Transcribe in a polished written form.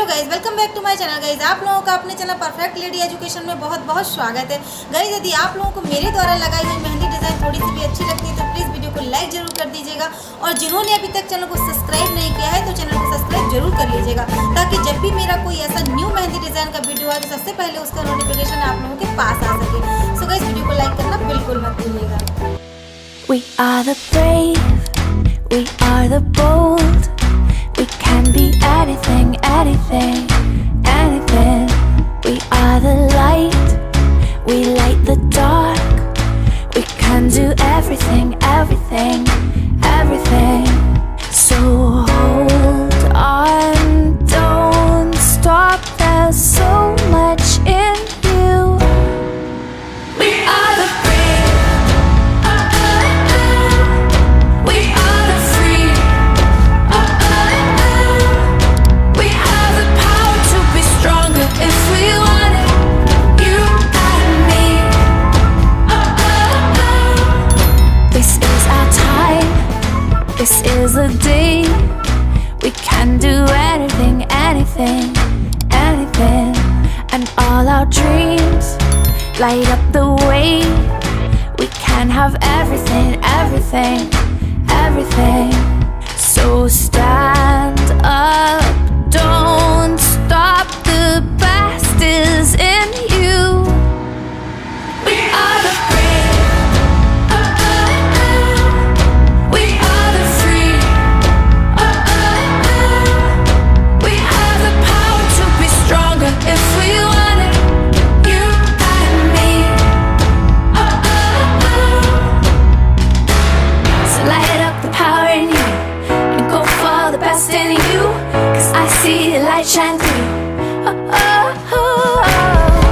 Guys, welcome back to my channel. Guys, आप लोगों का अपने चैनल परफेक्ट लेडी एजुकेशन में बहुत बहुत स्वागत है। गाइज, यदि आप लोगों को मेरे द्वारा लगाई हुई मेहंदी डिज़ाइन थोड़ी सी भी अच्छी लगती है तो प्लीज़ वीडियो को लाइक जरूर कर दीजिएगा, और जिन्होंने अभी तक चैनल को सब्सक्राइब नहीं किया है तो चैनल को सब्सक्राइब जरूर कर लीजिएगा, ताकि जब भी मेरा कोई ऐसा न्यू मेहंदी डिज़ाइन का वीडियो आए तो सबसे पहले उसका नोटिफिकेशन आप लोगों के पास आ सके। सो गाइज, वीडियो को लाइक करना बिल्कुल मत भूलिएगा। We are the brave, we are the bold. We can be anything, anything, anything. We are the light, we light the dark. We can do everything, everything, everything. So hold on, don't stop, there's so much in you. We are the This is a day we can do anything, anything, anything. And all our dreams light up the way. We can have everything, everything, everything. So stand up, don't stop, the best is in you. We are the if we want it, you and me. So light up the power in you and go for the best in you, 'cause I see the light shine through. Oh, oh, oh, oh.